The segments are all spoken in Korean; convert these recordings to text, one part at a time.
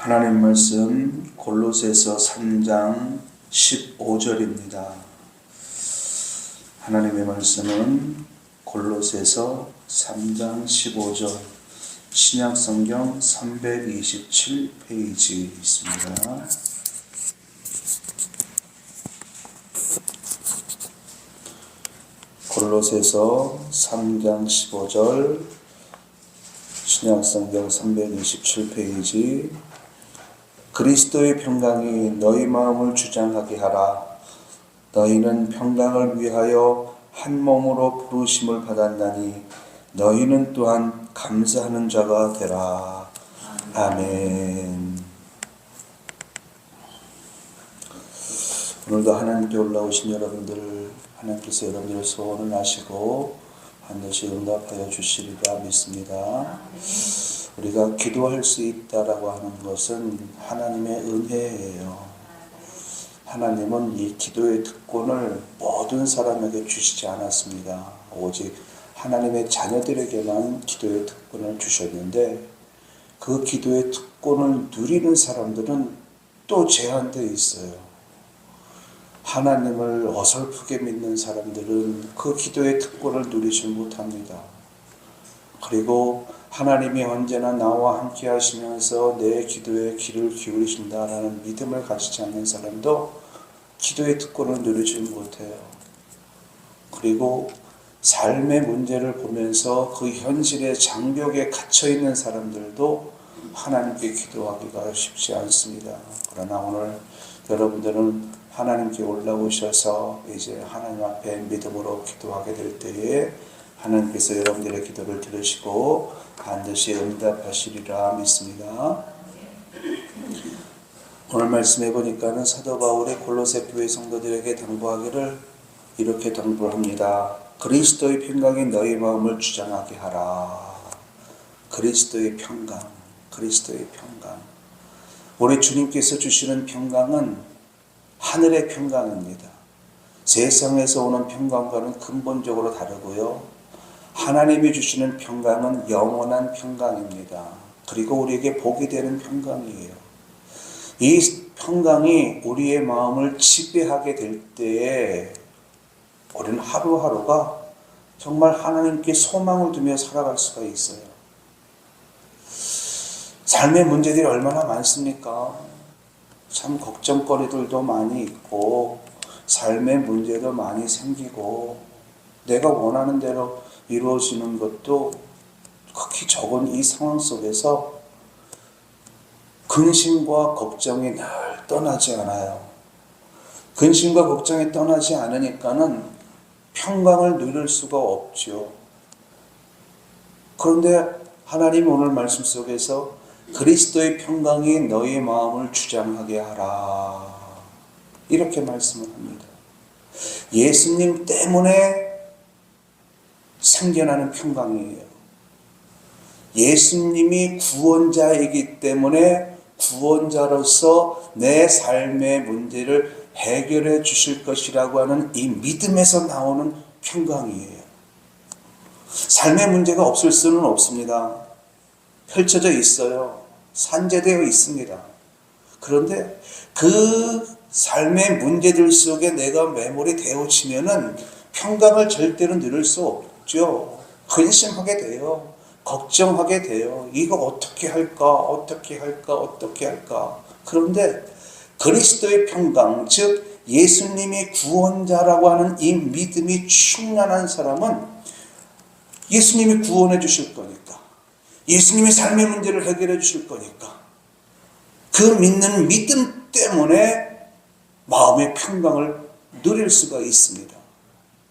하나님 말씀 골로새서 3장 15절입니다. 하나님의 말씀은 골로새서 3장 15절 신약성경 327페이지 있습니다. 골로새서 3장 15절 신약성경 327페이지 그리스도의 평강이 너희 마음을 주장하게 하라. 너희는 평강을 위하여 한 몸으로 부르심을 받았나니 너희는 또한 감사하는 자가 되라. 아멘. 오늘도 하나님께 올라오신 여러분들, 하나님께서 여러분들의 소원을 아시고 반드시 응답하여 주시리라 믿습니다. 우리가 기도할 수 있다라고 하는 것은 하나님의 은혜예요. 하나님은 이 기도의 특권을 모든 사람에게 주시지 않았습니다. 오직 하나님의 자녀들에게만 기도의 특권을 주셨는데 그 기도의 특권을 누리는 사람들은 또 제한되어 있어요. 하나님을 어설프게 믿는 사람들은 그 기도의 특권을 누리지 못합니다. 그리고 하나님이 언제나 나와 함께 하시면서 내 기도에 귀를 기울이신다라는 믿음을 가지지 않는 사람도 기도의 특권을 누리지 못해요. 그리고 삶의 문제를 보면서 그 현실의 장벽에 갇혀있는 사람들도 하나님께 기도하기가 쉽지 않습니다. 그러나 오늘 여러분들은 하나님께 올라오셔서 이제 하나님 앞에 믿음으로 기도하게 될 때에 하나님께서 여러분들의 기도를 들으시고 반드시 응답하시리라 믿습니다. 오늘 말씀해 보니까는 사도 바울이 골로새 교회 성도들에게 당부하기를 이렇게 당부를 합니다. 그리스도의 평강이 너희 마음을 주장하게 하라. 그리스도의 평강, 그리스도의 평강. 우리 주님께서 주시는 평강은 하늘의 평강입니다. 세상에서 오는 평강과는 근본적으로 다르고요. 하나님이 주시는 평강은 영원한 평강입니다. 그리고 우리에게 복이 되는 평강이에요. 이 평강이 우리의 마음을 지배하게 될 때에 우리는 하루하루가 정말 하나님께 소망을 두며 살아갈 수가 있어요. 삶의 문제들이 얼마나 많습니까? 참 걱정거리들도 많이 있고 삶의 문제도 많이 생기고 내가 원하는 대로 이루어지는 것도 극히 적은 이 상황 속에서 근심과 걱정이 늘 떠나지 않아요. 근심과 걱정이 떠나지 않으니까는 평강을 누릴 수가 없죠. 그런데 하나님 오늘 말씀 속에서 그리스도의 평강이 너희 마음을 주장하게 하라. 이렇게 말씀을 합니다. 예수님 때문에 생겨나는 평강이에요. 예수님이 구원자이기 때문에 구원자로서 내 삶의 문제를 해결해 주실 것이라고 하는 이 믿음에서 나오는 평강이에요. 삶의 문제가 없을 수는 없습니다. 펼쳐져 있어요. 산재되어 있습니다. 그런데 그 삶의 문제들 속에 내가 매몰이 되어지면은 평강을 절대로 누릴 수 없죠. 근심하게 돼요. 걱정하게 돼요. 이거 어떻게 할까? 어떻게 할까? 어떻게 할까? 그런데 그리스도의 평강, 즉 예수님이 구원자라고 하는 이 믿음이 충만한 사람은 예수님이 구원해 주실 거니까, 예수님이 삶의 문제를 해결해 주실 거니까 그 믿는 믿음 때문에 마음의 평강을 누릴 수가 있습니다.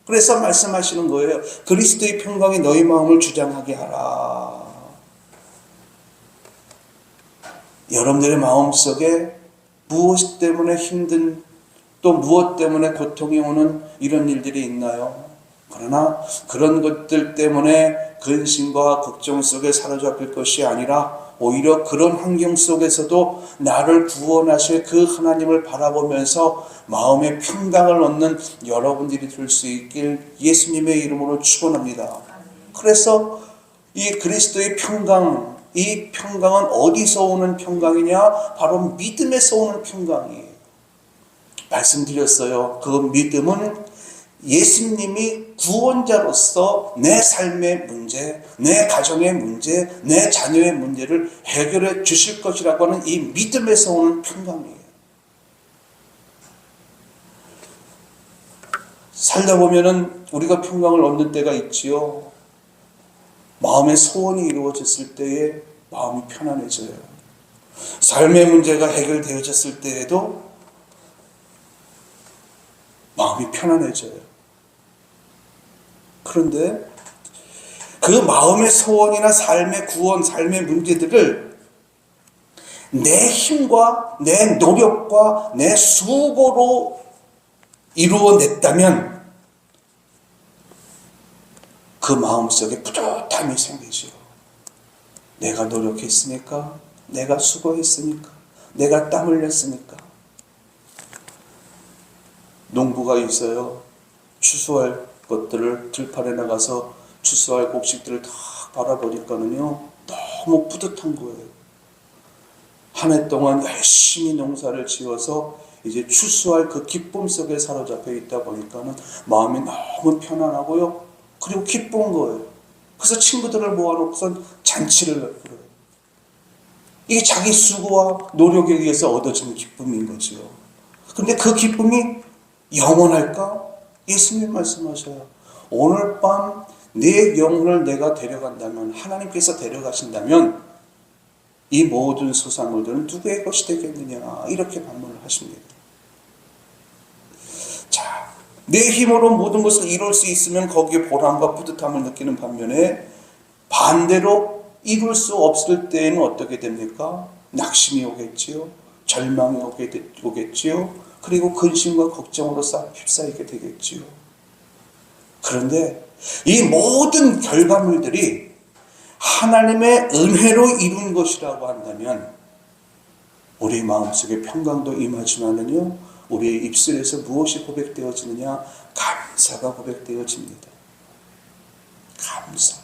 그래서 말씀하시는 거예요. 그리스도의 평강이 너희 마음을 주장하게 하라. 여러분들의 마음속에 무엇 때문에 힘든, 또 무엇 때문에 고통이 오는 이런 일들이 있나요? 그러나 그런 것들 때문에 근심과 걱정 속에 사로잡힐 것이 아니라 오히려 그런 환경 속에서도 나를 구원하실 그 하나님을 바라보면서 마음의 평강을 얻는 여러분들이 될 수 있길 예수님의 이름으로 축원합니다. 그래서 이 그리스도의 평강, 이 평강은 어디서 오는 평강이냐? 바로 믿음에서 오는 평강이에요. 말씀드렸어요. 그 믿음은 예수님이 구원자로서 내 삶의 문제, 내 가정의 문제, 내 자녀의 문제를 해결해 주실 것이라고 하는 이 믿음에서 오는 평강이에요. 살다 보면은 우리가 평강을 얻는 때가 있지요. 마음의 소원이 이루어졌을 때에 마음이 편안해져요. 삶의 문제가 해결되어졌을 때에도 마음이 편안해져요. 그런데 그 마음의 소원이나 삶의 구원, 삶의 문제들을 내 힘과 내 노력과 내 수고로 이루어냈다면 그 마음속에 뿌듯함이 생기죠. 내가 노력했으니까, 내가 수고했으니까, 내가 땀 흘렸으니까. 농부가 있어요. 추수할 것들을 들판에 나가서 추수할 곡식들을 다 바라보니까는요, 너무 뿌듯한 거예요. 한 해 동안 열심히 농사를 지어서 이제 추수할 그 기쁨 속에 사로잡혀 있다 보니까는 마음이 너무 편안하고요. 그리고 기쁜 거예요. 그래서 친구들을 모아놓고선 잔치를 베풀어요. 이게 자기 수고와 노력에 의해서 얻어지는 기쁨인 거죠. 그런데 그 기쁨이 영원할까? 예수님 말씀하셔요. 오늘 밤 내 영혼을 내가 데려간다면, 하나님께서 데려가신다면 이 모든 소산물들은 누구의 것이 되겠느냐, 이렇게 반문을 하십니다. 자, 내 힘으로 모든 것을 이룰 수 있으면 거기에 보람과 뿌듯함을 느끼는 반면에, 반대로 이룰 수 없을 때에는 어떻게 됩니까? 낙심이 오겠지요. 절망이 오겠지요. 그리고 근심과 걱정으로 휩싸이게 되겠지요. 그런데 이 모든 결과물들이 하나님의 은혜로 이룬 것이라고 한다면 우리 마음속에 평강도 임하지만은요, 우리의 입술에서 무엇이 고백되어지느냐? 감사가 고백되어집니다. 감사.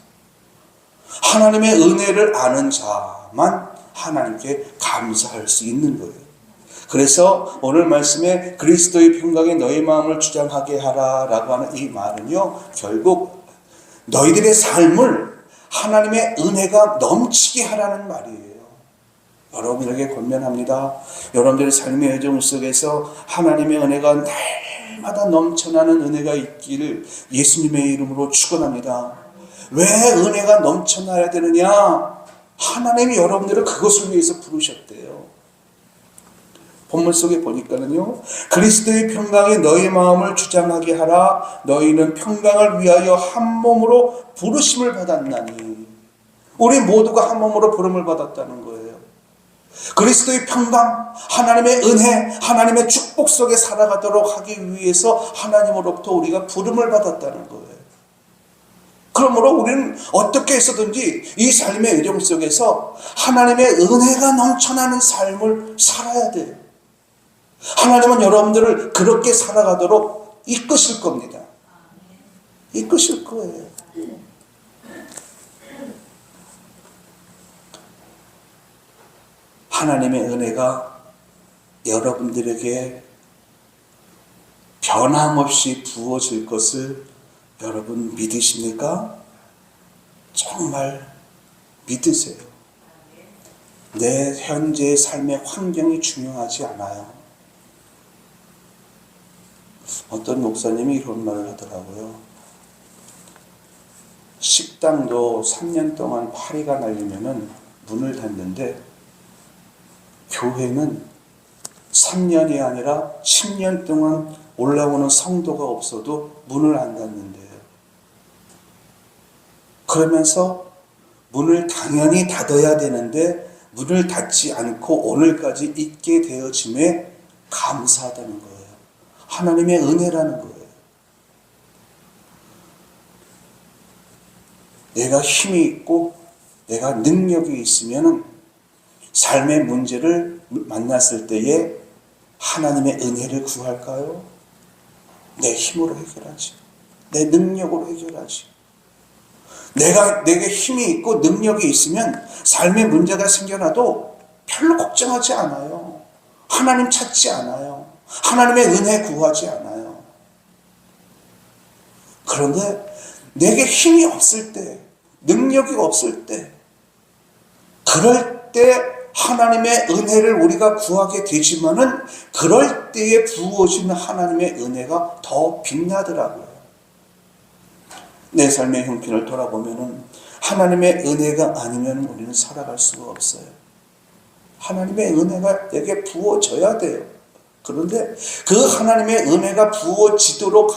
하나님의 은혜를 아는 자만 하나님께 감사할 수 있는 거예요. 그래서 오늘 말씀에 그리스도의 평강이 너희 마음을 주장하게 하라 라고 하는 이 말은요, 결국 너희들의 삶을 하나님의 은혜가 넘치게 하라는 말이에요. 여러분에게 권면합니다. 여러분들의 삶의 여정 속에서 하나님의 은혜가 날마다 넘쳐나는 은혜가 있기를 예수님의 이름으로 축원합니다. 왜 은혜가 넘쳐나야 되느냐? 하나님이 여러분들을 그것을 위해서 부르셨대요. 본문 속에 보니까는요, 그리스도의 평강이 너희 마음을 주장하게 하라. 너희는 평강을 위하여 한 몸으로 부르심을 받았나니. 우리 모두가 한 몸으로 부름을 받았다는 거예요. 그리스도의 평강, 하나님의 은혜, 하나님의 축복 속에 살아가도록 하기 위해서 하나님으로부터 우리가 부름을 받았다는 거예요. 그러므로 우리는 어떻게 해서든지 이 삶의 여정 속에서 하나님의 은혜가 넘쳐나는 삶을 살아야 돼요. 하나님은 여러분들을 그렇게 살아가도록 이끄실 겁니다. 이끄실 거예요. 하나님의 은혜가 여러분들에게 변함없이 부어질 것을 여러분 믿으십니까? 정말 믿으세요. 내 현재의 삶의 환경이 중요하지 않아요. 어떤 목사님이 이런 말을 하더라고요. 식당도 3년 동안 파리가 날리면은 문을 닫는데, 교회는 3년이 아니라 10년 동안 올라오는 성도가 없어도 문을 안 닫는데요. 그러면서 문을 당연히 닫아야 되는데 문을 닫지 않고 오늘까지 있게 되어짐에 감사하다는 거예요. 하나님의 은혜라는 거예요. 내가 힘이 있고 내가 능력이 있으면 삶의 문제를 만났을 때에 하나님의 은혜를 구할까요? 내 힘으로 해결하지. 내 능력으로 해결하지. 내게 힘이 있고 능력이 있으면 삶에 문제가 생겨나도 별로 걱정하지 않아요. 하나님 찾지 않아요. 하나님의 은혜 구하지 않아요. 그런데 내게 힘이 없을 때, 능력이 없을 때, 그럴 때 하나님의 은혜를 우리가 구하게 되지만은 그럴 때에 부어지는 하나님의 은혜가 더 빛나더라고요. 내 삶의 형편을 돌아보면은 하나님의 은혜가 아니면 우리는 살아갈 수가 없어요. 하나님의 은혜가 내게 부어져야 돼요. 그런데 그 하나님의 은혜가 부어지도록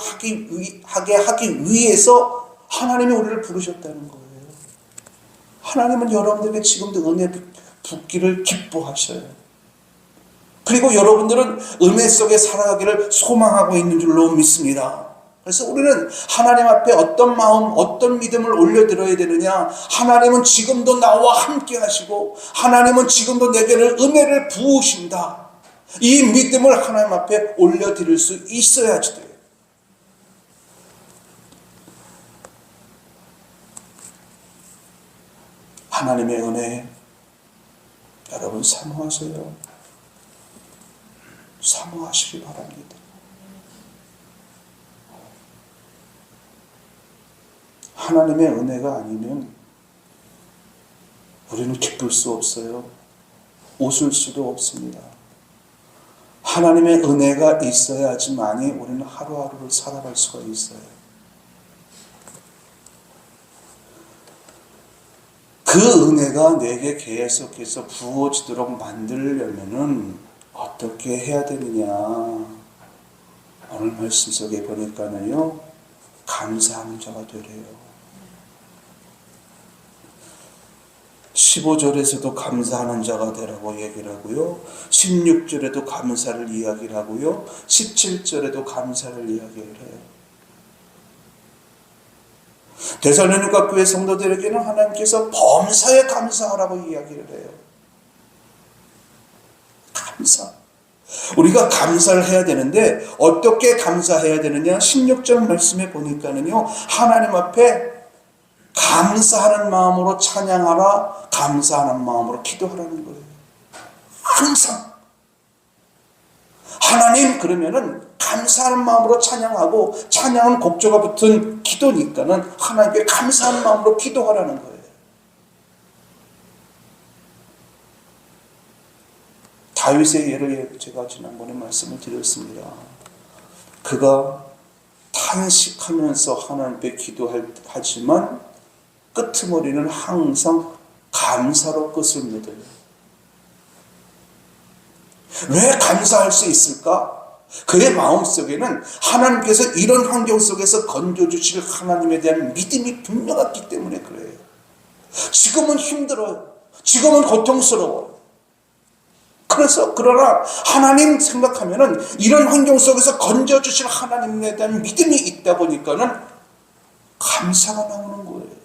하게 하기 위해서 하나님이 우리를 부르셨다는 거예요. 하나님은 여러분들에게 지금도 은혜 붓기를 기뻐하셔요. 그리고 여러분들은 은혜 속에 살아가기를 소망하고 있는 줄로 믿습니다. 그래서 우리는 하나님 앞에 어떤 마음, 어떤 믿음을 올려드려야 되느냐. 하나님은 지금도 나와 함께 하시고 하나님은 지금도 내게는 은혜를 부으신다. 이 믿음을 하나님 앞에 올려드릴 수 있어야지 돼요. 하나님의 은혜 여러분 사모하세요. 사모하시기 바랍니다. 하나님의 은혜가 아니면 우리는 기쁠 수 없어요. 웃을 수도 없습니다. 하나님의 은혜가 있어야지만이 우리는 하루하루를 살아갈 수가 있어요. 그 은혜가 내게 계속해서 부어지도록 만들려면은 어떻게 해야 되느냐. 오늘 말씀 속에 보니까는요, 감사하는 자가 되래요. 15절에서도 감사하는 자가 되라고 얘기를 하고요. 16절에도 감사를 이야기를 하고요. 17절에도 감사를 이야기를 해요. 데살로니가 교회 성도들에게는 하나님께서 범사에 감사하라고 이야기를 해요. 감사. 우리가 감사를 해야 되는데 어떻게 감사해야 되느냐? 16절 말씀에 보니까는요, 하나님 앞에 감사하는 마음으로 찬양하라, 감사하는 마음으로 기도하라는 거예요. 항상 하나님 그러면은 감사하는 마음으로 찬양하고, 찬양은 곡조가 붙은 기도니까는 하나님께 감사하는 마음으로 기도하라는 거예요. 다윗의 예를 제가 지난번에 말씀을 드렸습니다. 그가 탄식하면서 하나님께 기도하지만 끄트머리는 항상 감사로 끝을 맺어요. 왜 감사할 수 있을까? 그의 마음속에는 하나님께서 이런 환경 속에서 건져주실 하나님에 대한 믿음이 분명했기 때문에 그래요. 지금은 힘들어요. 지금은 고통스러워요. 그러나 하나님 생각하면은 이런 환경 속에서 건져주실 하나님에 대한 믿음이 있다 보니까는 감사가 나오는 거예요.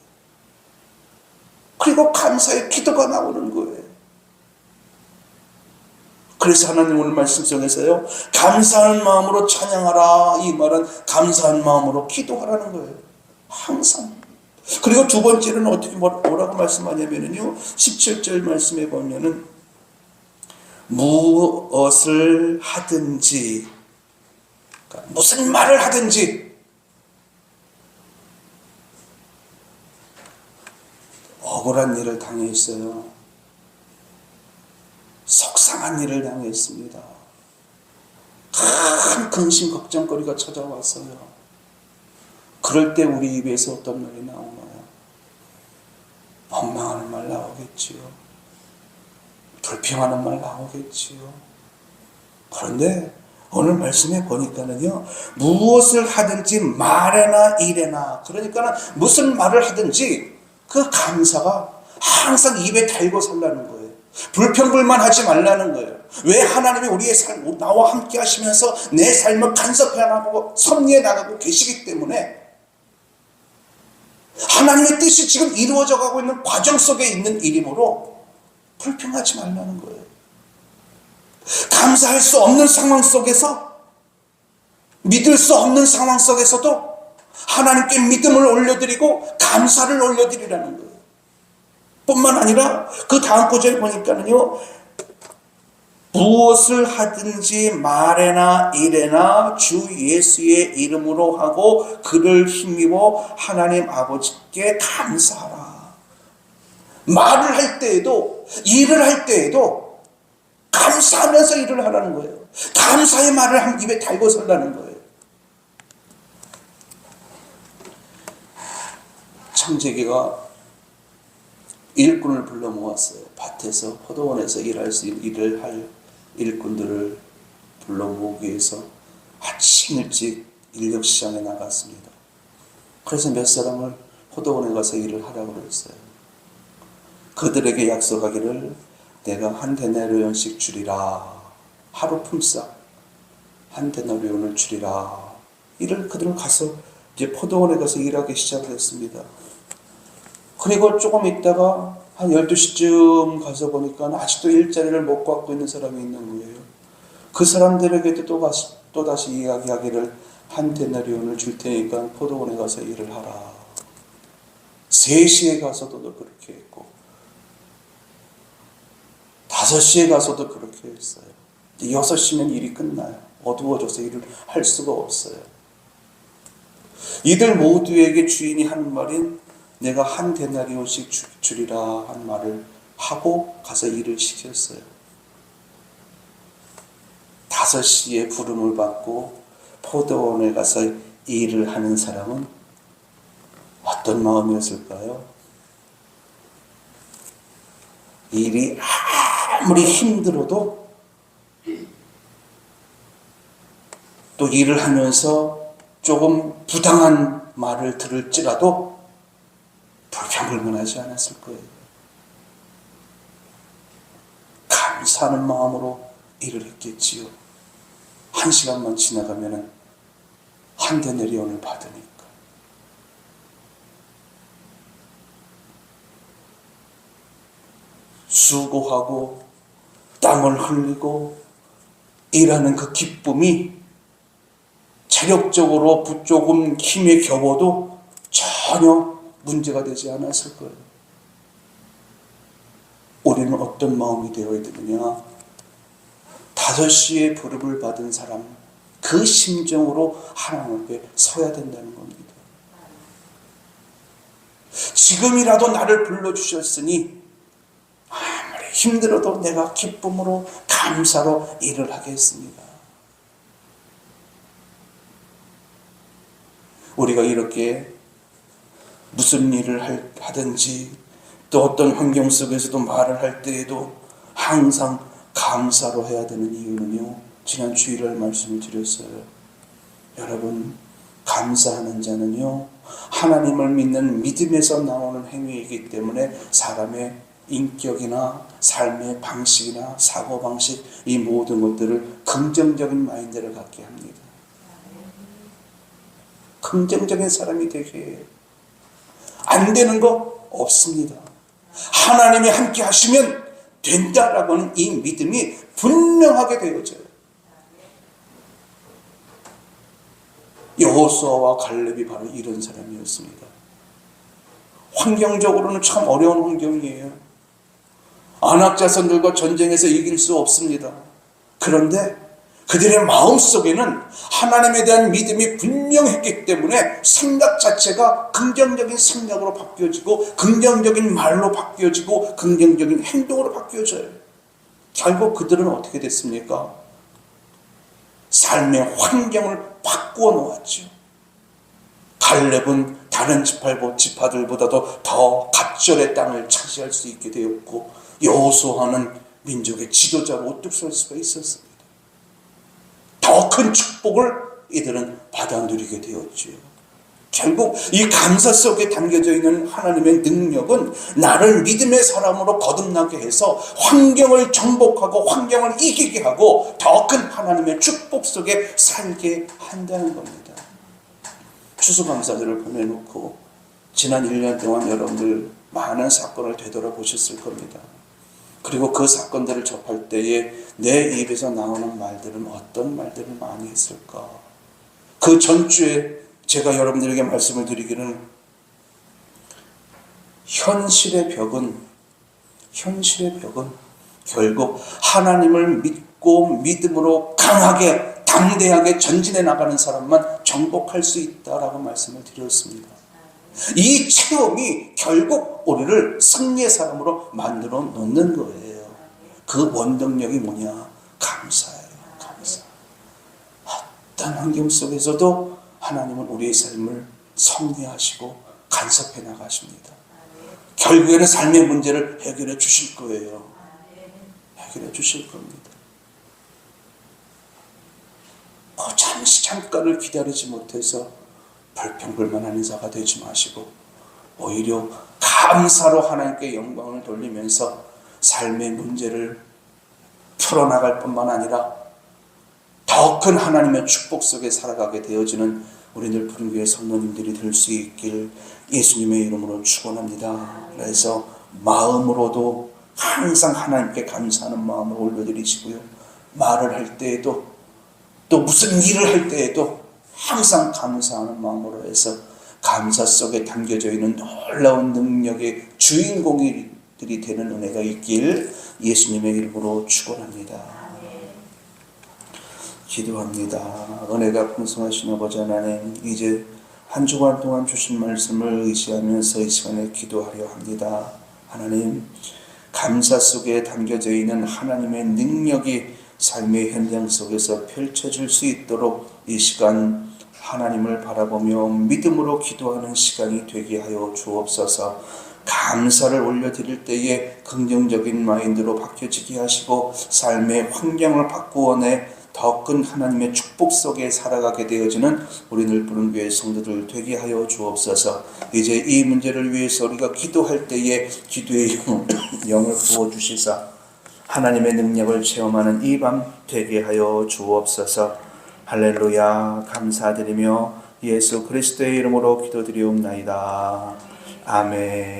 그리고 감사의 기도가 나오는 거예요. 그래서 하나님 오늘 말씀 속에서요, 감사하는 마음으로 찬양하라, 이 말은 감사한 마음으로 기도하라는 거예요. 항상. 그리고 두 번째는 어떻게 뭐라고 말씀하냐면요, 17절 말씀에 보면은 무엇을 하든지, 그러니까 무슨 말을 하든지 억울한 일을 당했어요. 속상한 일을 당했습니다. 큰 근심 걱정거리가 찾아왔어요. 그럴 때 우리 입에서 어떤 말이 나오나요? 원망하는 말 나오겠지요. 불평하는 말 나오겠지요. 그런데 오늘 말씀에 보니까는요, 무엇을 하든지 말에나 일에나, 그러니까 무슨 말을 하든지 그 감사가 항상 입에 달고 살라는 거예요. 불평불만하지 말라는 거예요. 왜? 하나님이 우리의 삶, 나와 함께 하시면서 내 삶을 간섭해 나가고 섭리해 나가고 계시기 때문에 하나님의 뜻이 지금 이루어져 가고 있는 과정 속에 있는 일이므로 불평하지 말라는 거예요. 감사할 수 없는 상황 속에서, 믿을 수 없는 상황 속에서도 하나님께 믿음을 올려드리고 감사를 올려드리라는 거예요. 뿐만 아니라 그 다음 구절에 보니까는요, 무엇을 하든지 말에나 일에나 주 예수의 이름으로 하고 그를 힘입어 하나님 아버지께 감사하라. 말을 할 때에도, 일을 할 때에도 감사하면서 일을 하라는 거예요. 감사의 말을 한 입에 달고 설라는 거예요. 창세기가 일꾼을 불러 모았어요. 밭에서, 포도원에서 일을 할 일꾼들을 불러 모으기 위해서 아침 일찍 인력 시장에 나갔습니다. 그래서 몇 사람을 포도원에 가서 일을 하라고 그랬어요. 그들에게 약속하기를 내가 한 데나리온씩 주리라. 하루 품삯 한 데나리온을 주리라. 그들을 가서 이제 포도원에 가서 일하기 시작을 했습니다. 그리고 조금 있다가 한 12시쯤 가서 보니까 아직도 일자리를 못 갖고 있는 사람이 있는 거예요. 그 사람들에게도 또 다시 이야기하기를 한 데나리온을 줄 테니까 포도원에 가서 일을 하라. 3시에 가서도 그렇게 했고 5시에 가서도 그렇게 했어요. 6시면 일이 끝나요. 어두워져서 일을 할 수가 없어요. 이들 모두에게 주인이 하는 말인 내가 한 데나리온씩 주리라 한 말을 하고 가서 일을 시켰어요. 5시에 부름을 받고 포도원에 가서 일을 하는 사람은 어떤 마음이었을까요? 일이 아무리 힘들어도 또 일을 하면서 조금 부당한 말을 들을지라도 불평불만하지 않았을 거예요. 감사하는 마음으로 일을 했겠지요. 1시간만 지나가면 한 데나리온을 받으니까. 수고하고 땀을 흘리고 일하는 그 기쁨이 체력적으로 조금 힘에 겨워도 전혀 문제가 되지 않았을 거예요. 우리는 어떤 마음이 되어야 되느냐? 5시에 부름을 받은 사람, 그 심정으로 하나님 앞에 서야 된다는 겁니다. 지금이라도 나를 불러주셨으니 아무리 힘들어도 내가 기쁨으로 감사로 일을 하겠습니다. 우리가 이렇게 무슨 일을 하든지 또 어떤 환경 속에서도 말을 할 때에도 항상 감사로 해야 되는 이유는요, 지난 주일날 말씀을 드렸어요. 여러분, 감사하는 자는요 하나님을 믿는 믿음에서 나오는 행위이기 때문에 사람의 인격이나 삶의 방식이나 사고방식, 이 모든 것들을 긍정적인 마인드를 갖게 합니다. 긍정적인 사람이 되게 해요. 안 되는 거 없습니다. 하나님이 함께 하시면 된다라고 하는 이 믿음이 분명하게 되어져요. 여호수아와 갈렙이 바로 이런 사람이었습니다. 환경적으로는 참 어려운 환경이에요. 아낙 자손들과 전쟁에서 이길 수 없습니다. 그런데 그들의 마음속에는 하나님에 대한 믿음이 분명했기 때문에 생각 자체가 긍정적인 생각으로 바뀌어지고 긍정적인 말로 바뀌어지고 긍정적인 행동으로 바뀌어져요. 결국 그들은 어떻게 됐습니까? 삶의 환경을 바꾸어 놓았죠. 갈렙은 다른 지파들보다도 더 갑절의 땅을 차지할 수 있게 되었고, 여호수아는 민족의 지도자로 우뚝 설 수가 있었습니다. 더 큰 축복을 이들은 받아 누리게 되었지요. 결국 이 감사 속에 담겨져 있는 하나님의 능력은 나를 믿음의 사람으로 거듭나게 해서 환경을 정복하고 환경을 이기게 하고 더 큰 하나님의 축복 속에 살게 한다는 겁니다. 추수감사절을 보내놓고 지난 1년 동안 여러분들 많은 사건을 되돌아보셨을 겁니다. 그리고 그 사건들을 접할 때에 내 입에서 나오는 말들은 어떤 말들을 많이 했을까? 그 전주에 제가 여러분들에게 말씀을 드리기는 현실의 벽은 결국 하나님을 믿고 믿음으로 강하게 당대하게 전진해 나가는 사람만 정복할 수 있다라고 말씀을 드렸습니다. 이 체험이 결국 우리를 승리의 사람으로 만들어 놓는 거예요. 그 원동력이 뭐냐? 감사예요. 감사. 어떤 환경 속에서도 하나님은 우리의 삶을 섭리하시고 간섭해 나가십니다. 결국에는 삶의 문제를 해결해 주실 거예요. 해결해 주실 겁니다. 잠깐을 기다리지 못해서 불평불만하는 자가 되지 마시고 오히려 감사로 하나님께 영광을 돌리면서 삶의 문제를 풀어나갈 뿐만 아니라 더 큰 하나님의 축복 속에 살아가게 되어지는 우리들 푸른교회 성도님들이 될 수 있길 예수님의 이름으로 축원합니다. 그래서 마음으로도 항상 하나님께 감사하는 마음을 올려드리시고요. 말을 할 때에도 또 무슨 일을 할 때에도 항상 감사하는 마음으로 해서 감사 속에 담겨져 있는 놀라운 능력의 주인공들이 되는 은혜가 있길 예수님의 이름으로 축원합니다. 기도합니다. 은혜가 풍성하신 아버지 하나님, 이제 한 주간 동안 주신 말씀을 의지하면서 이 시간에 기도하려 합니다. 하나님, 감사 속에 담겨져 있는 하나님의 능력이 삶의 현장 속에서 펼쳐질 수 있도록 이 시간 하나님을 바라보며 믿음으로 기도하는 시간이 되게 하여 주옵소서. 감사를 올려드릴 때에 긍정적인 마인드로 바뀌어지게 하시고 삶의 환경을 바꾸어내 더 큰 하나님의 축복 속에 살아가게 되어지는 우리들 푸른교회 성도들 되게 하여 주옵소서. 이제 이 문제를 위해서 우리가 기도할 때에 기도의 영을 부어주시사 하나님의 능력을 체험하는 이 밤 되게 하여 주옵소서. 할렐루야. 감사드리며 예수 그리스도의 이름으로 기도드리옵나이다. 아멘.